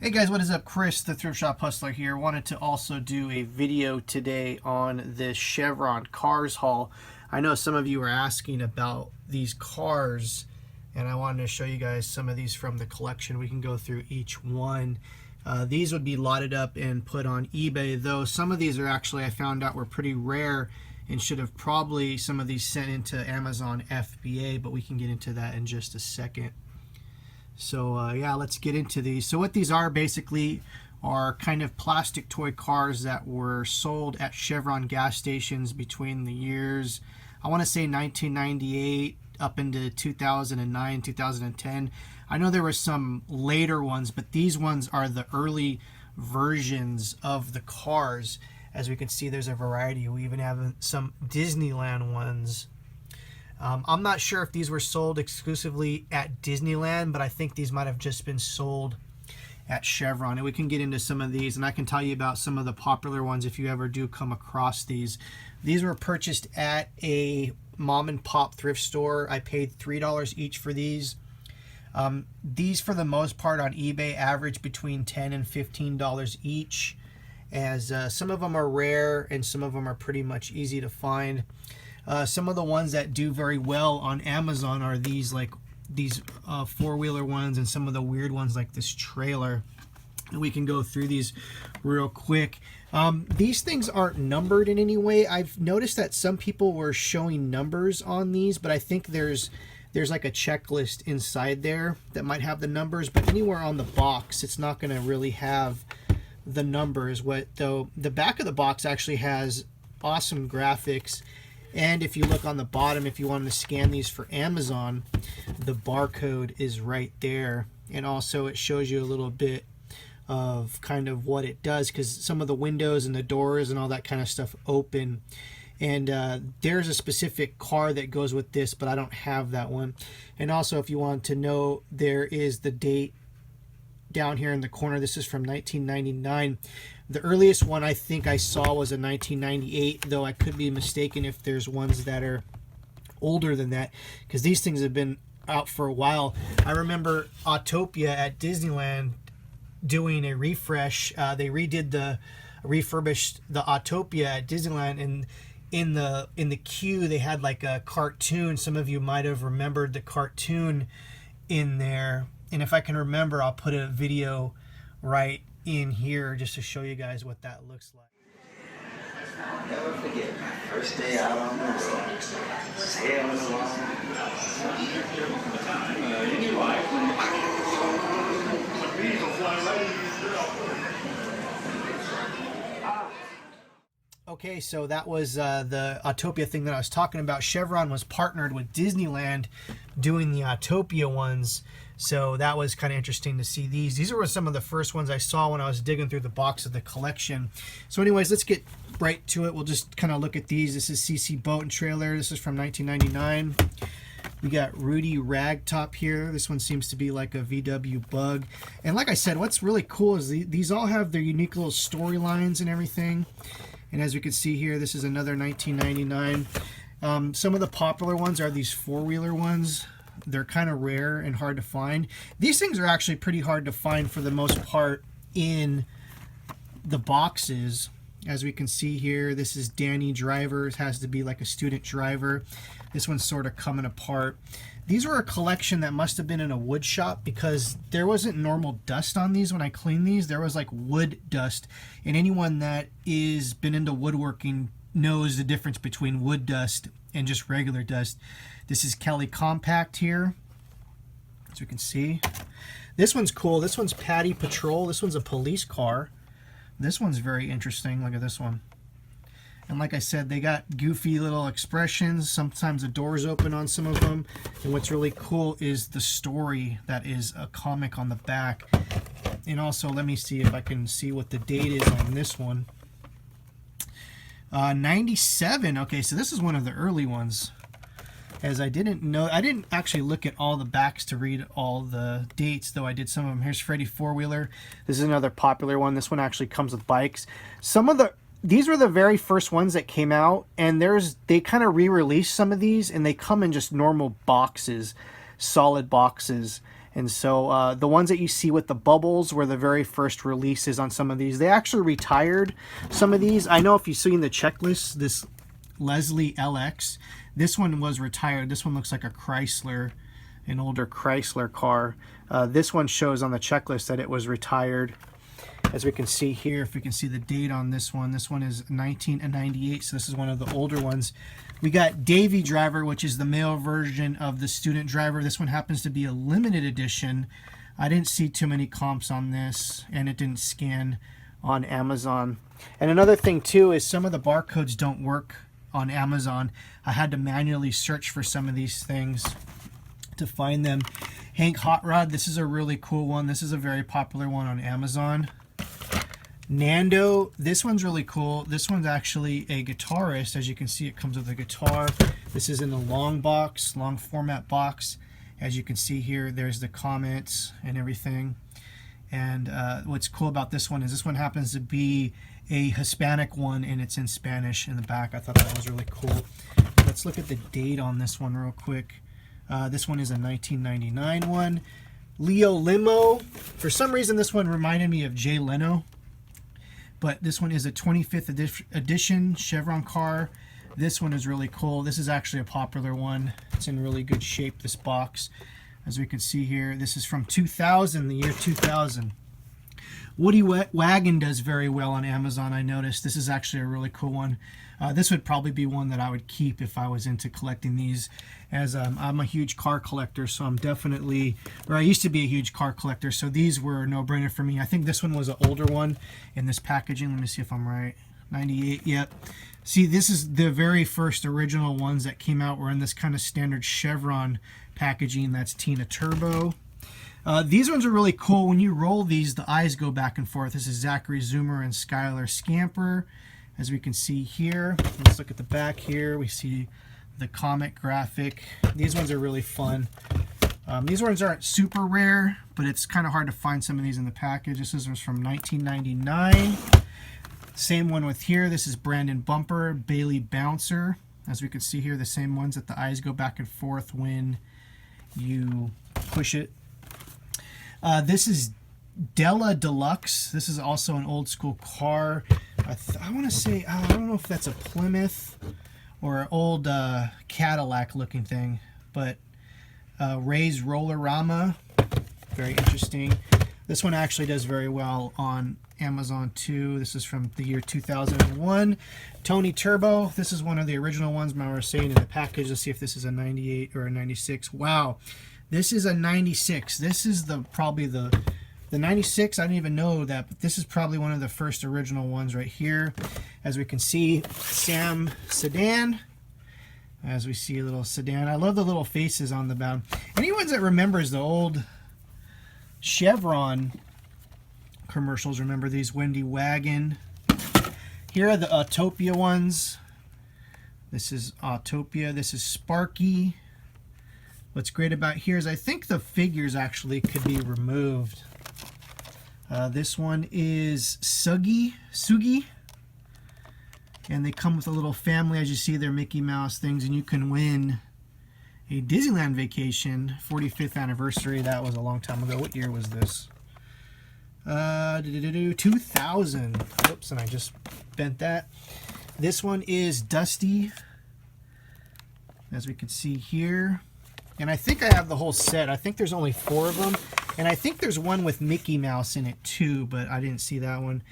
Hey guys, what is up? Chris, the Thrift Shop Hustler here. Wanted to also do a video today on this Chevron cars haul. I know some of you are asking about these cars, and I wanted to show you guys some of these from the collection. We can go through each one. These would be lotted up and put on eBay, though some of these are actually, I found out, were pretty rare and should have probably some of these sent into Amazon FBA, but we can get into that in just a second. So yeah, let's get into these. So what these are basically are kind of plastic toy cars that were sold at Chevron gas stations between the years, I want to say 1998 up into 2009, 2010. I know there were some later ones, but these ones are the early versions of the cars. As we can see, there's a variety. We even have some Disneyland ones. I'm not sure if these were sold exclusively at Disneyland, but I think these might have just been sold at Chevron. And we can get into some of these, and I can tell you about some of the popular ones if you ever do come across these. These were purchased at a mom and pop thrift store. I paid $3 each for these. These, for the most part, on eBay average between $10 and $15 each, as some of them are rare and some of them are pretty much easy to find. Some of the ones that do very well on Amazon are these, like these four-wheeler ones, and some of the weird ones like this trailer. And we can go through these real quick. These things aren't numbered in any way. I've noticed that some people were showing numbers on these, but I think there's like a checklist inside there that might have the numbers, but anywhere on the box it's not going to really have the numbers. Though the back of the box actually has awesome graphics. And if you look on the bottom, if you wanted to scan these for Amazon, the barcode is right there. And also it shows you a little bit of kind of what it does, because some of the windows and the doors and all that kind of stuff open. And there's a specific car that goes with this, but I don't have that one. And also, if you want to know, there is the date down here in the corner. This is from 1999. The earliest one I think I saw was a 1998, though I could be mistaken if there's ones that are older than that, because these things have been out for a while. I remember Autopia at Disneyland doing a refresh. They refurbished the Autopia at Disneyland, and in the queue they had like a cartoon. Some of you might have remembered the cartoon in there, and if I can remember, I'll put a video right in here just to show you guys what that looks like. I'll never forget my first day out on the road, sailing along. Okay, so that was the Autopia thing that I was talking about. Chevron was partnered with Disneyland doing the Autopia ones, so that was kind of interesting to see these. These were some of the first ones I saw when I was digging through the box of the collection. So anyways, let's get right to it. We'll just kind of look at these. This is Cece Boat and Trailer. This is from 1999. We got Rudy Ragtop here. This one seems to be like a VW Bug. And like I said, what's really cool is these all have their unique little storylines and everything. And as we can see here, this is another 1999. Some of the popular ones are these four-wheeler ones. They're kind of rare and hard to find. These things are actually pretty hard to find for the most part in the boxes. As we can see here, this is Davi Driver. It has to be like a student driver. This one's sort of coming apart. These were a collection that must have been in a wood shop, because there wasn't normal dust on these when I cleaned these. There was like wood dust. And anyone that is been into woodworking knows the difference between wood dust and just regular dust. This is Kelly Compact here, as you can see. This one's cool. This one's Paddy Patrol. This one's a police car. This one's very interesting. Look at this one. And like I said, they got goofy little expressions. Sometimes the doors open on some of them. And what's really cool is the story that is a comic on the back. And also, let me see if I can see what the date is on this one. 97. Okay, so this is one of the early ones. As I didn't actually look at all the backs to read all the dates, though I did some of them. Here's Freddie Four-Wheeler. This is another popular one. This one actually comes with bikes. These were the very first ones that came out, and they kind of re-released some of these, and they come in just normal boxes, solid boxes. And so the ones that you see with the bubbles were the very first releases on some of these. They actually retired some of these. I know if you see in the checklist, this Leslie LX, this one was retired. This one looks like a Chrysler, an older Chrysler car. This one shows on the checklist that it was retired. As we can see here, if we can see the date on this one is 1998, so this is one of the older ones. We got Davi Driver, which is the male version of the student driver. This one happens to be a limited edition. I didn't see too many comps on this, and it didn't scan on Amazon. And another thing too is some of the barcodes don't work on Amazon. I had to manually search for some of these things to find them. Hank Hot Rod, this is a really cool one. This is a very popular one on Amazon. Nando, this one's really cool. This one's actually a guitarist. As you can see, it comes with a guitar. This is in the long box, long format box. As you can see here, there's the comments and everything. And what's cool about this one is this one happens to be a Hispanic one, and it's in Spanish in the back. I thought that was really cool. Let's look at the date on this one real quick. This one is a 1999 one. Leo Limo. For some reason, this one reminded me of Jay Leno. But this one is a 25th edition Chevron car. This one is really cool. This is actually a popular one. It's in really good shape, this box. As we can see here, this is from 2000, the year 2000. Woody Wagon does very well on Amazon, I noticed. This is actually a really cool one. This would probably be one that I would keep if I was into collecting these, as I'm a huge car collector, so I'm definitely, or I used to be a huge car collector, so these were a no-brainer for me. I think this one was an older one in this packaging. Let me see if I'm right. 98, yep. See, this is the very first original ones that came out were in this kind of standard Chevron packaging. That's Tina Turbo. These ones are really cool. When you roll these, the eyes go back and forth. This is Zachary Zoomer and Skylar Scamper. As we can see here, let's look at the back here. We see the comic graphic. These ones are really fun. These ones aren't super rare, but it's kind of hard to find some of these in the package. This is from 1999. Same one with here. This is Brandon Bumper, Bailey Bouncer. As we can see here, the same ones that the eyes go back and forth when you push it. This is Della Deluxe. This is also an old school car. I want to say, I don't know if that's a Plymouth or an old Cadillac looking thing, but Ray's Rollerama, very interesting. This one actually does very well on Amazon too. This is from the year 2001. Tony Turbo, this is one of the original ones I was saying in the package. Let's see if this is a 98 or a 96. Wow, this is a 96. This is probably the 96, I didn't even know that, but this is probably one of the first original ones right here. As we can see, Sam Sedan. As we see a little sedan. I love the little faces on the bound. Anyone that remembers the old Chevron commercials, remember these? Wendy Wagon. Here are the Autopia ones. This is Autopia. This is Sparky. What's great about here is I think the figures actually could be removed. This one is Sugi, and they come with a little family. As you see, they're Mickey Mouse things, and you can win a Disneyland vacation, 45th anniversary. That was a long time ago. What year was this? 2000. Oops, and I just bent that. This one is Dusty, as we can see here. And I think I have the whole set. I think there's only 4 of them. And I think there's one with Mickey Mouse in it too, but I didn't see that one.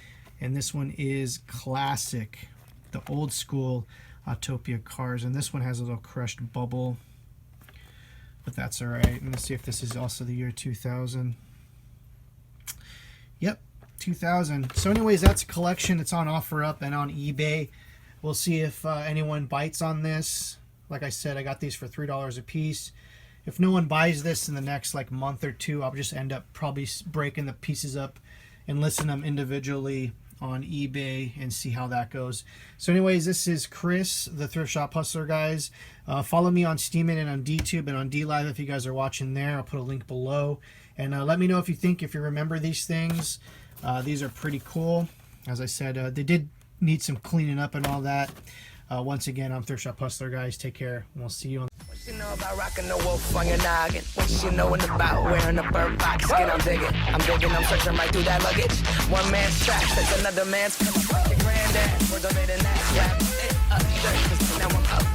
And this one is Classic, the old school Autopia cars. And this one has a little crushed bubble, but that's all right. And let's see if this is also the year 2000. Yep, 2000. So anyways, that's a collection. It's on OfferUp and on eBay. We'll see if anyone bites on this. Like I said, I got these for $3 a piece. If no one buys this in the next month or two, I'll just end up probably breaking the pieces up and listing them individually on eBay and see how that goes. So anyways, this is Chris, the Thrift Shop Hustler, guys. Follow me on Steemit and on DTube and on DLive if you guys are watching there. I'll put a link below. And let me know if you remember these things. These are pretty cool. As I said, they did need some cleaning up and all that. Once again, I'm Thrift Shop Hustler, guys. Take care. And we'll see you on about rocking the wolf on your noggin. What you knowin' about wearing a bird box skin? I'm digging, I'm searching right through that luggage. One man's trash, that's another man's. Your granddad, we're donating that rap. Now I'm up.